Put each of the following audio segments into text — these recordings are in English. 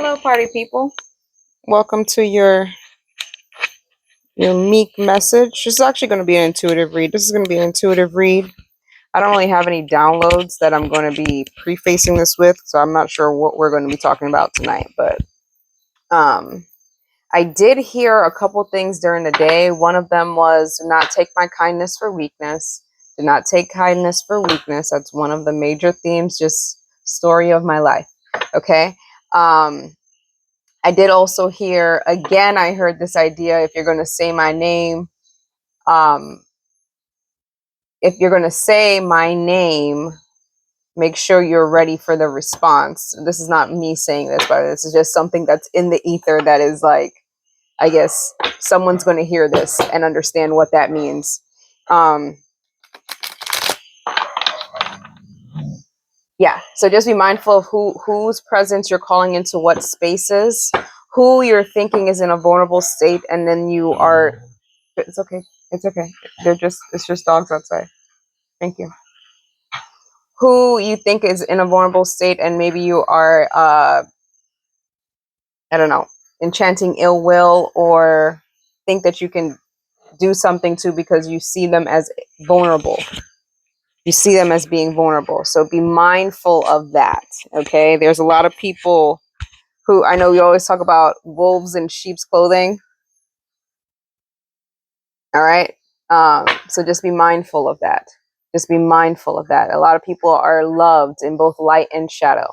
Hello, party people. Welcome to your meek message. This is actually going to be an intuitive read. This is going to be an intuitive read. I don't really have any downloads that I'm going to be prefacing this with, so I'm not sure what we're going to be talking about tonight. But I did hear a couple things during the day. One of them was do not take my kindness for weakness. Do not take kindness for weakness. That's one of the major themes, just story of my life. Okay. I did also hear, again, I heard this idea, if you're going to say my name, um, if you're going to say my name, make sure you're ready for the response. This is not me saying this, but this is just something that's in the ether that is like, I guess someone's going to hear this and understand what that means. Yeah, so just be mindful of whose presence you're calling into what spaces, who you're thinking is in a vulnerable state, and then you are. It's okay. It's okay. It's just dogs outside. Thank you. Who you think is in a vulnerable state, and maybe you are, I don't know, enchanting ill will, or think that you can do something to because you see them as vulnerable. You see them as being vulnerable. So be mindful of that. Okay. There's a lot of people who, I know we always talk about wolves in sheep's clothing. All right. So just be mindful of that. Just be mindful of that. A lot of people are loved in both light and shadow.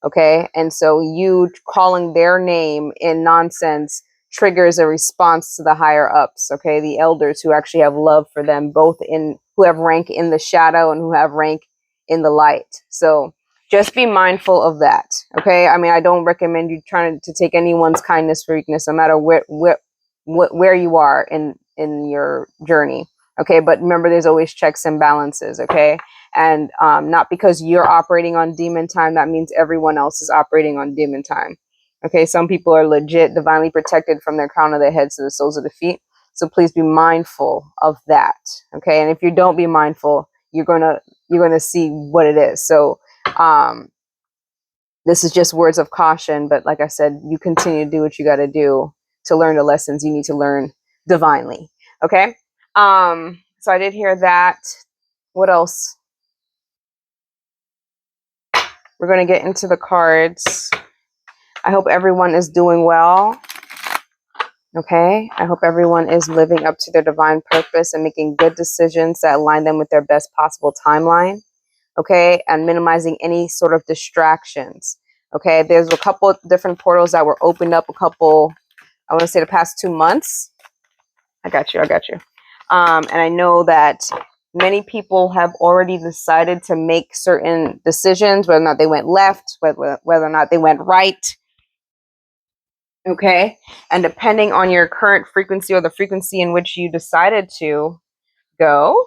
Okay. And so you calling their name in nonsense triggers a response to the higher ups. Okay. The elders who actually have love for them, both in who have rank in the shadow and who have rank in the light. So just be mindful of that. Okay. I mean, I don't recommend you trying to take anyone's kindness for weakness, no matter where you are in your journey. Okay. But remember, there's always checks and balances. Okay. And not because you're operating on demon time, that means everyone else is operating on demon time. Okay. Some people are legit divinely protected from their crown of their heads to the soles of the feet. So please be mindful of that. Okay. And if you don't be mindful, you're gonna see what it is. So this is just words of caution, but like I said, you continue to do what you got to do to learn the lessons you need to learn divinely. Okay. So I did hear that. What else? We're going to get into the cards. I hope everyone is doing well. Okay. I hope everyone is living up to their divine purpose and making good decisions that align them with their best possible timeline. Okay. And minimizing any sort of distractions. Okay. There's a couple of different portals that were opened up I want to say the past 2 months. I got you. And I know that many people have already decided to make certain decisions, whether or not they went left, whether or not they went right. Okay. And depending on your current frequency or the frequency in which you decided to go,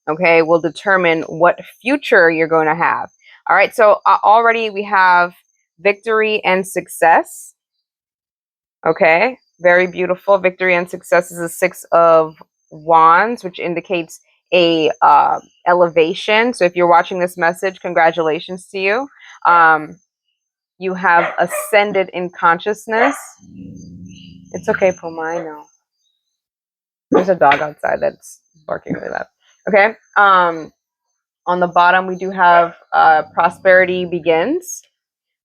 okay, will determine what future you're going to have. All right. So already we have victory and success. Okay. Very beautiful. Victory and success is a 6 of Wands, which indicates a elevation. So if you're watching this message, congratulations to you. You have ascended in consciousness. It's okay, Puma, I know. There's a dog outside that's barking really loud. Okay. On the bottom, we do have prosperity begins.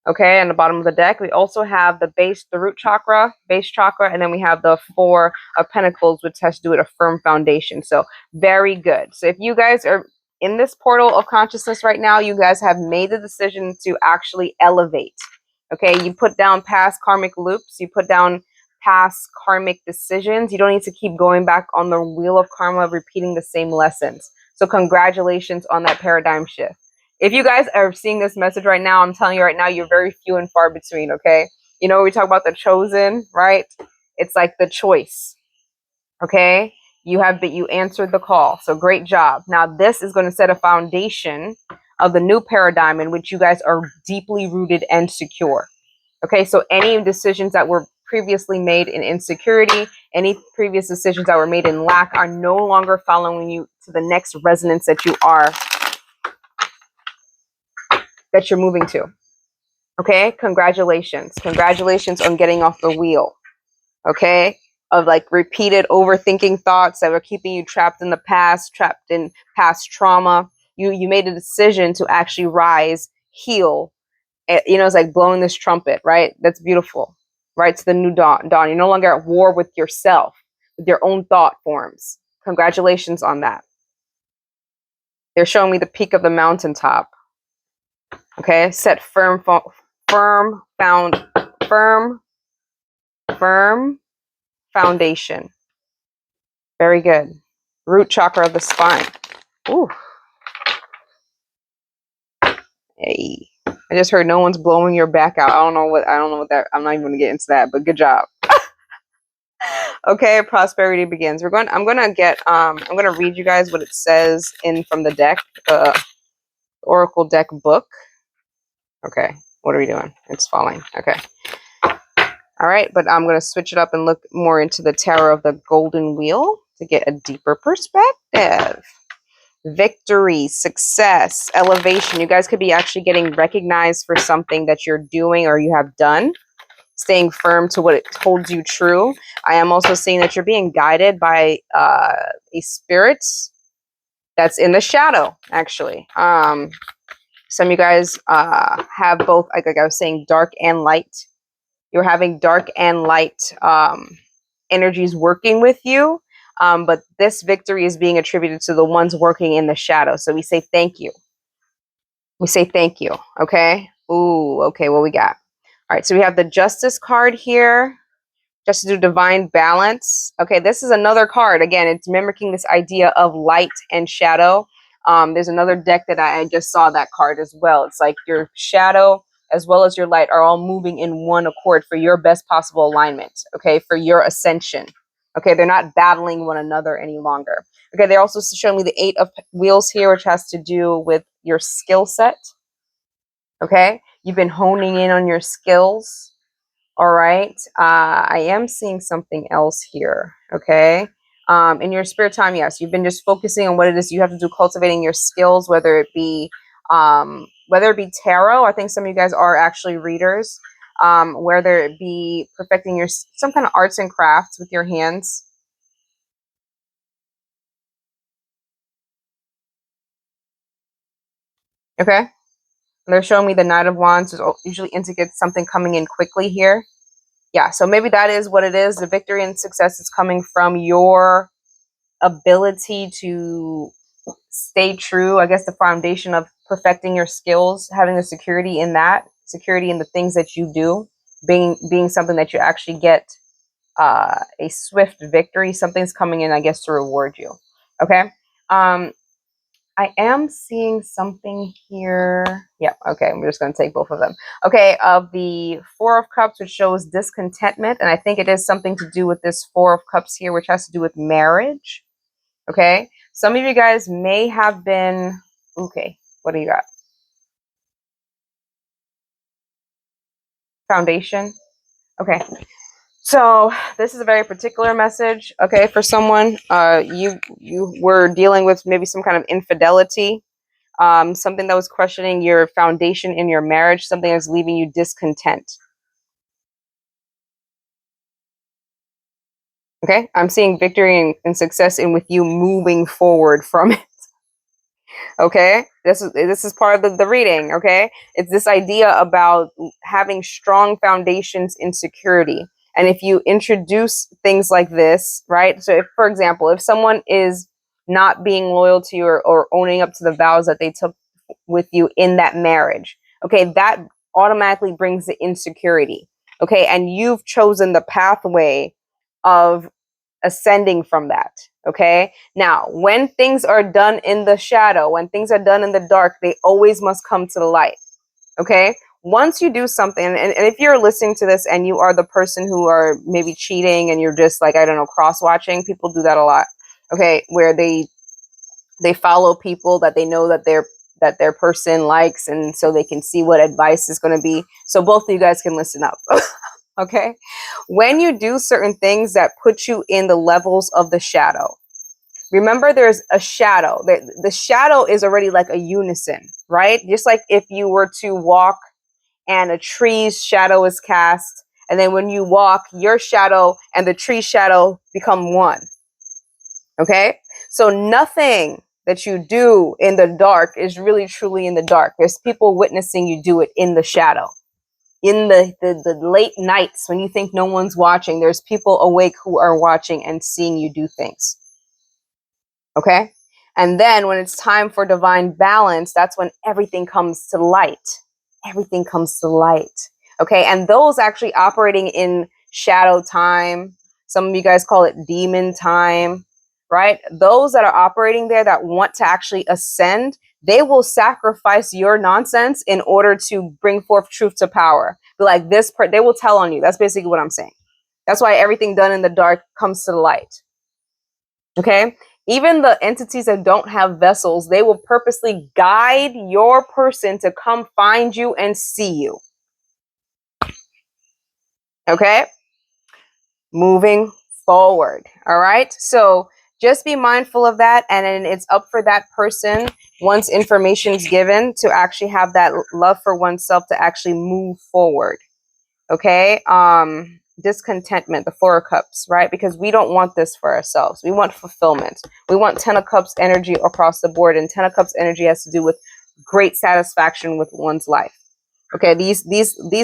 Okay, on the bottom of the deck, we also have the root chakra, base chakra, and then we have the 4 of Pentacles, which has to do with a firm foundation. So very good. So if you guys are in this portal of consciousness right now, you guys have made the decision to actually elevate. Okay, you put down past karmic loops, you put down past karmic decisions. You don't need to keep going back on the wheel of karma, repeating the same lessons. So congratulations on that paradigm shift. If you guys are seeing this message right now, I'm telling you right now, you're very few and far between, okay? You know, we talk about the chosen, right? It's like the choice, okay? You answered the call. So great job. Now, this is going to set a foundation of the new paradigm in which you guys are deeply rooted and secure. Okay, so any decisions that were previously made in insecurity, any previous decisions that were made in lack are no longer following you to the next resonance that you're moving to. Okay, congratulations. Congratulations on getting off the wheel. Okay, of like repeated overthinking thoughts that were keeping you trapped in the past, trapped in past trauma. You made a decision to actually rise, heal. You know, it's like blowing this trumpet, right? That's beautiful, right? It's the new dawn. You're no longer at war with yourself, with your own thought forms. Congratulations on that. They're showing me the peak of the mountaintop. Okay, set firm, firm, firm foundation. Very good. Root chakra of the spine. Ooh. Hey. I just heard no one's blowing your back out. I don't know what that, I'm not even gonna get into that, but good job. Okay, prosperity begins. I'm gonna read you guys what it says in from the deck, Oracle deck book. Okay, what are we doing? It's falling. Okay. All right, but I'm gonna switch it up and look more into the Tarot of the Golden Wheel to get a deeper perspective. Victory, success, elevation. You guys could be actually getting recognized for something that you're doing or you have done. Staying firm to what it holds you true. I am also seeing that you're being guided by a spirit that's in the shadow, actually. Some of you guys have both, like I was saying, dark and light. You're having dark and light energies working with you. But this victory is being attributed to the ones working in the shadow. So we say thank you. We say thank you. Okay. Ooh, okay. What we got? All right. So we have the Justice card here. Just to do divine balance. Okay, this is another card. Again, it's mimicking this idea of light and shadow. There's another deck that I just saw that card as well. It's like your shadow as well as your light are all moving in one accord for your best possible alignment. Okay, for your ascension. Okay, they're not battling one another any longer. Okay, they're also showing me the 8 of Wheels here, which has to do with your skill set. Okay, you've been honing in on your skills. All right. I am seeing something else here. Okay. In your spare time, yes, you've been just focusing on what it is you have to do, cultivating your skills, whether it be tarot. I think some of you guys are actually readers. Whether it be perfecting your some kind of arts and crafts with your hands. Okay. They're showing me the Knight of Wands usually indicates something coming in quickly here. Yeah. So maybe that is what it is. The victory and success is coming from your ability to stay true. I guess the foundation of perfecting your skills, having the security in that, security in the things that you do, being something that you actually get a swift victory. Something's coming in, I guess, to reward you. Okay. I am seeing something here. Yeah, okay, I'm just going to take both of them. Okay, of the Four of Cups, which shows discontentment, and I think it is something to do with this Four of Cups here, which has to do with marriage. Okay, some of you guys may have been, okay, what do you got? Foundation. Okay, so this is a very particular message. Okay, for someone, you were dealing with maybe some kind of infidelity, something that was questioning your foundation in your marriage, something that was leaving you discontent. Okay, I'm seeing victory and success in with you moving forward from it. Okay, this is part of the reading. Okay, it's this idea about having strong foundations in security. And if you introduce things like this, right? So if, for example, if someone is not being loyal to you or owning up to the vows that they took with you in that marriage, okay, that automatically brings the insecurity. Okay, and you've chosen the pathway of ascending from that. Okay. Now, when things are done in the shadow, when things are done in the dark, they always must come to the light. Okay. Once you do something, and if you're listening to this and you are the person who are maybe cheating and you're just like, I don't know, cross watching, people do that a lot. Okay. Where they follow people that they know that their person likes, and so they can see what advice is going to be. So both of you guys can listen up. Okay. When you do certain things that put you in the levels of the shadow, remember there's a shadow. The shadow is already like a unison, right? Just like if you were to walk and a tree's shadow is cast. And then when you walk, your shadow and the tree shadow become one. Okay? So nothing that you do in the dark is really truly in the dark. There's people witnessing you do it in the shadow. In the late nights when you think no one's watching, there's people awake who are watching and seeing you do things. Okay? And then when it's time for divine balance, that's when everything comes to light. Everything comes to light. Okay? And those actually operating in shadow time, some of you guys call it demon time, right? Those that are operating there that want to actually ascend, they will sacrifice your nonsense in order to bring forth truth to power. Be like this, they will tell on you. That's basically what I'm saying. That's why everything done in the dark comes to the light. Okay? Even the entities that don't have vessels, they will purposely guide your person to come find you and see you. Okay? Moving forward. All right? So just be mindful of that. And then it's up for that person, once information is given, to actually have that love for oneself to actually move forward. Okay? Discontentment, the Four of Cups, right? Because we don't want this for ourselves. We want fulfillment. We want Ten of Cups energy across the board, and Ten of Cups energy has to do with great satisfaction with one's life. Okay, these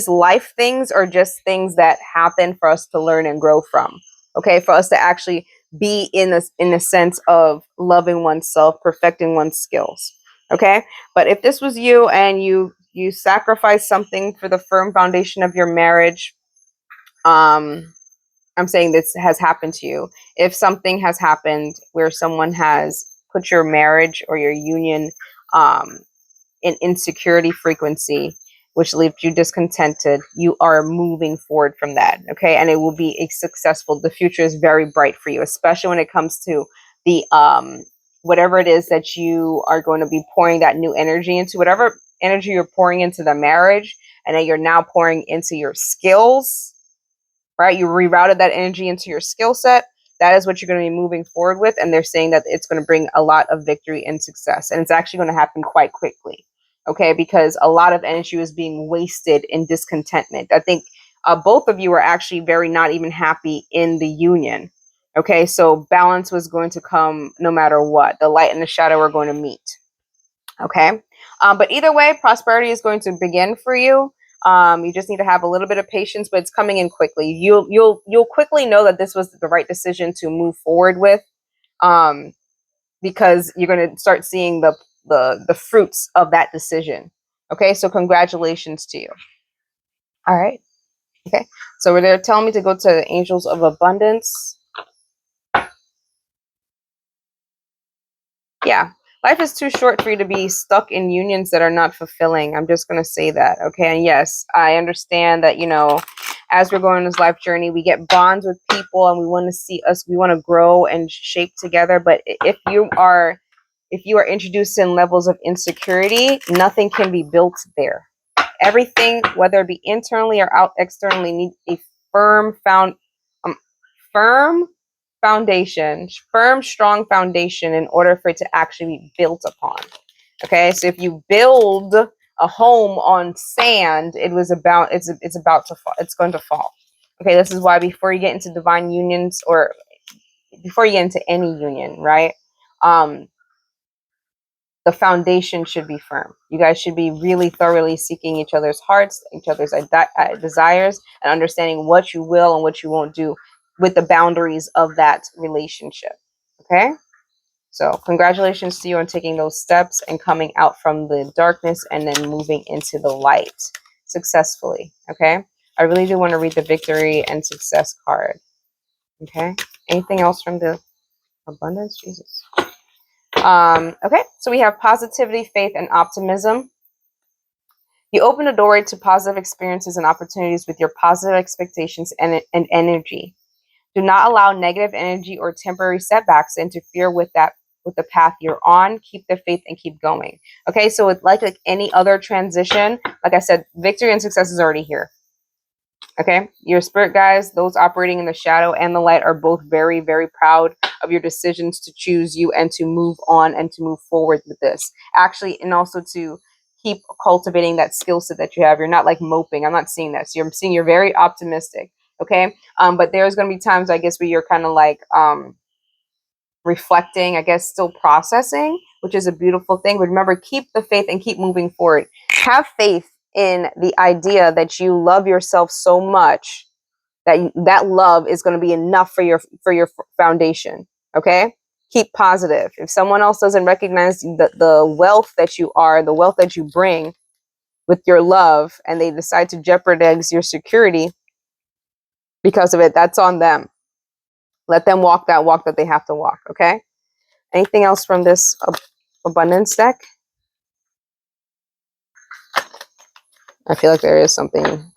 life things are just things that happen for us to learn and grow from. Okay, for us to actually be in a sense of loving oneself, perfecting one's skills. Okay, but if this was you and you sacrifice something for the firm foundation of your marriage, I'm saying this has happened to you. If something has happened where someone has put your marriage or your union in insecurity frequency, which left you discontented, you are moving forward from that. Okay. And it will be a successful, the future is very bright for you, especially when it comes to the whatever it is that you are going to be pouring that new energy into, whatever energy you're pouring into the marriage, and then you're now pouring into your skills, right? You rerouted that energy into your skill set. That is what you're going to be moving forward with. And they're saying that it's going to bring a lot of victory and success. And it's actually going to happen quite quickly. Okay. Because a lot of energy is being wasted in discontentment. I think both of you are actually very not even happy in the union. Okay. So balance was going to come no matter what. The light and the shadow are going to meet. Okay. But either way, prosperity is going to begin for you. You just need to have a little bit of patience, but it's coming in quickly. You'll quickly know that this was the right decision to move forward with, because you're going to start seeing the fruits of that decision. Okay, so congratulations to you. All right. Okay, so they're telling me to go to the Angels of Abundance. Yeah. Life is too short for you to be stuck in unions that are not fulfilling. I'm just going to say that. Okay. And yes, I understand that, as we're going on this life journey, we get bonds with people and we want to see we want to grow and shape together. But if you are introduced in levels of insecurity, nothing can be built there. Everything, whether it be internally or out externally, needs a firm foundation, firm, strong foundation in order for it to actually be built upon. Okay, so if you build a home on sand, it's about to fall. It's going to fall. Okay, this is why before you get into divine unions, or before you get into any union, right? The foundation should be firm. You guys should be really thoroughly seeking each other's hearts, each other's desires, and understanding what you will and what you won't do with the boundaries of that relationship. Okay? So congratulations to you on taking those steps and coming out from the darkness and then moving into the light successfully. Okay? I really do want to read the victory and success card. Okay? Anything else from the abundance? Jesus. Okay, so we have positivity, faith, and optimism. You open a doorway to positive experiences and opportunities with your positive expectations and energy. Do not allow negative energy or temporary setbacks to interfere with the path you're on. Keep the faith and keep going. Okay, so it's like any other transition. Like I said, victory and success is already here. Okay, your spirit guides, those operating in the shadow and the light, are both very, very proud of your decisions to choose you and to move on and to move forward with this. Actually, and also to keep cultivating that skill set that you have. You're not like moping. I'm not seeing that. So I'm seeing you're very optimistic. Okay. But there's going to be times, I guess, where you're kind of like, reflecting, I guess, still processing, which is a beautiful thing. But remember, keep the faith and keep moving forward. Have faith in the idea that you love yourself so much that that love is going to be enough for your foundation. Okay? Keep positive. If someone else doesn't recognize the wealth that you are, the wealth that you bring with your love, and they decide to jeopardize your security because of it, that's on them. Let them walk that walk that they have to walk. Okay? Anything else from this abundance deck? I feel like there is something.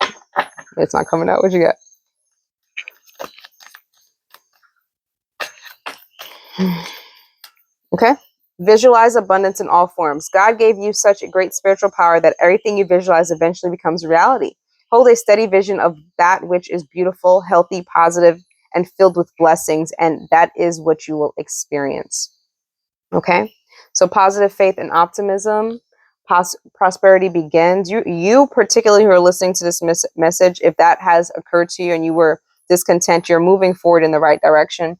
It's not coming out. What you got? Okay. Visualize abundance in all forms. God gave you such a great spiritual power that everything you visualize eventually becomes reality. Hold a steady vision of that which is beautiful, healthy, positive, and filled with blessings, and that is what you will experience. Okay? So positive faith and optimism, prosperity begins. You particularly who are listening to this message, if that has occurred to you and you were discontent, you're moving forward in the right direction.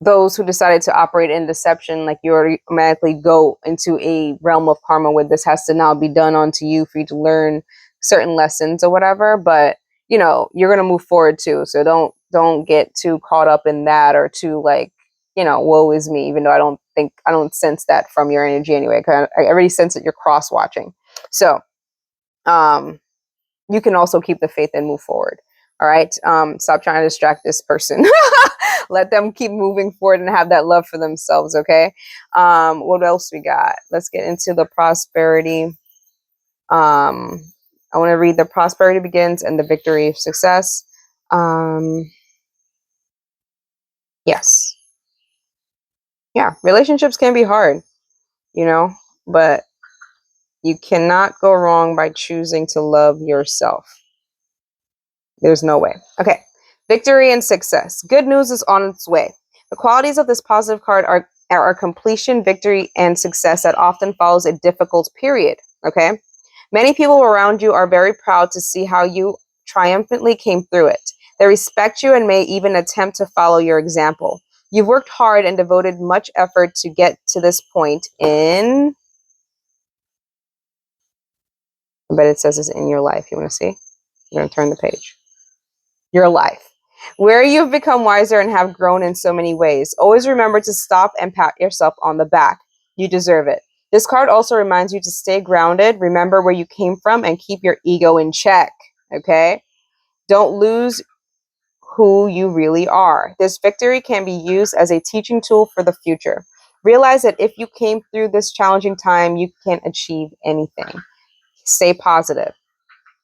Those who decided to operate in deception, like you automatically go into a realm of karma where this has to now be done onto you for you to learn certain lessons or whatever. But you know, you're gonna move forward too. So don't get too caught up in that or too like, you know, woe is me, even though I don't sense that from your energy anyway. Cause I already sense that you're cross watching. So you can also keep the faith and move forward. All right. Stop trying to distract this person. Let them keep moving forward and have that love for themselves. Okay. What else we got? Let's get into the prosperity. I want to read the prosperity begins and the victory of success. Yes. Yeah. Relationships can be hard, you know, but you cannot go wrong by choosing to love yourself. There's no way. Okay. Victory and success. Good news is on its way. The qualities of this positive card are completion, victory, and success that often follows a difficult period. Okay. Many people around you are very proud to see how you triumphantly came through it. They respect you and may even attempt to follow your example. You've worked hard and devoted much effort to get to this point in, I bet it says this in your life. You want to see? I'm going to turn the page. Your life, where you've become wiser and have grown in so many ways. Always remember to stop and pat yourself on the back. You deserve it. This card also reminds you to stay grounded, remember where you came from, and keep your ego in check. Okay? Don't lose who you really are. This victory can be used as a teaching tool for the future. Realize that if you came through this challenging time, you can achieve anything. Stay positive.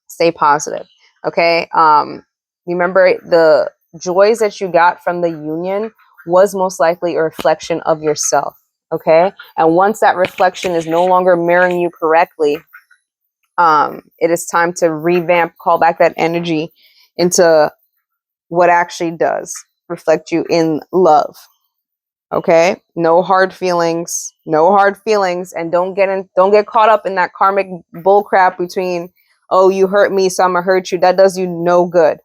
Stay positive. Okay? Remember, the joys that you got from the union was most likely a reflection of yourself. Okay? And once that reflection is no longer mirroring you correctly, it is time to revamp, call back that energy into what actually does reflect you in love. Okay? No hard feelings. No hard feelings. And don't get caught up in that karmic bullcrap between, oh, you hurt me, so I'm gonna hurt you. That does you no good.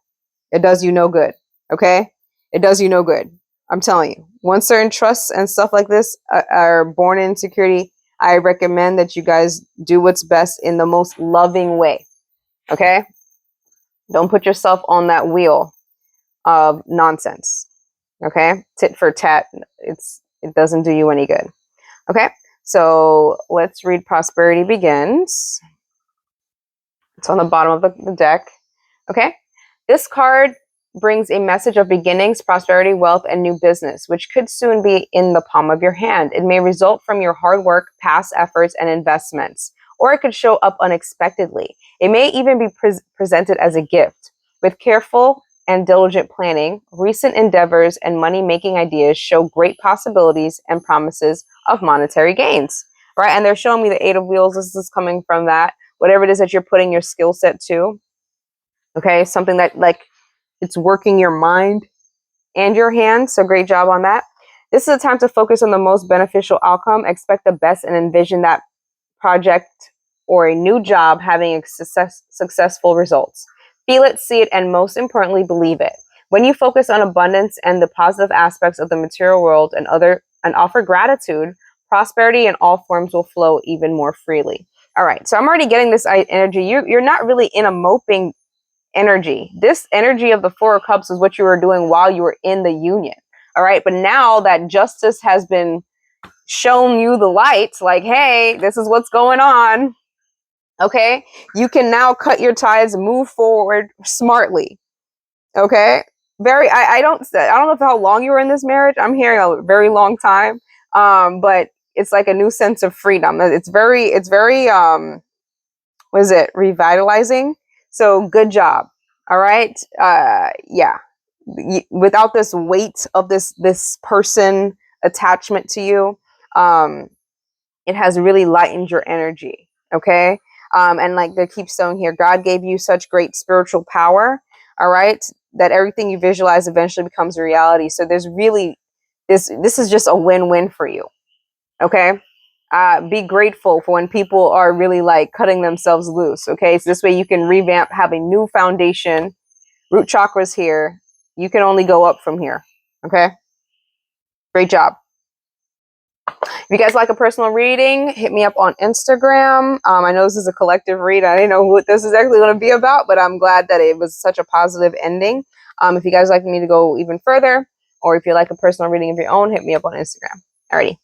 It does you no good. Okay? It does you no good. I'm telling you. Once certain trusts and stuff like this are born in security, I recommend that you guys do what's best in the most loving way. Okay? Don't put yourself on that wheel of nonsense. Okay? Tit for tat. It doesn't do you any good. Okay? So let's read Prosperity Begins. It's on the bottom of the deck. Okay? This card brings a message of beginnings, prosperity, wealth, and new business, which could soon be in the palm of your hand. It may result from your hard work, past efforts, and investments, or it could show up unexpectedly. It may even be presented as a gift. With careful and diligent planning, recent endeavors and money-making ideas show great possibilities and promises of monetary gains. Right? And they're showing me the Eight of Wheels. This is coming from that. Whatever it is that you're putting your skill set to. Okay, something that like it's working your mind and your hands. So great job on that. This is a time to focus on the most beneficial outcome. Expect the best and envision that project or a new job having successful results. Feel it, see it, and most importantly, believe it. When you focus on abundance and the positive aspects of the material world and offer gratitude, prosperity in all forms will flow even more freely. All right, so I'm already getting this energy. You're not really in a moping energy. This energy of the Four of Cups is what you were doing while you were in the union. All right, but now that justice has been shown you the light, like, hey, this is what's going on. Okay, you can now cut your ties, move forward smartly. Okay, I don't know how long you were in this marriage. I'm hearing a very long time, but it's like a new sense of freedom. It's very what is it, revitalizing. So good job. All right, yeah. Without this weight of this person attachment to you, it has really lightened your energy. Okay, and like they keep saying here, God gave you such great spiritual power. All right, that everything you visualize eventually becomes a reality. So there's really this is just a win-win for you. Okay, be grateful for when people are really like cutting themselves loose. Okay, so this way you can revamp, have a new foundation. Root chakras here. You can only go up from here. Okay, great job. If you guys like a personal reading, hit me up on Instagram. I know this is a collective read. I didn't know what this is actually going to be about, but I'm glad that it was such a positive ending. If you guys like me to go even further, or if you like a personal reading of your own, hit me up on Instagram. Alrighty.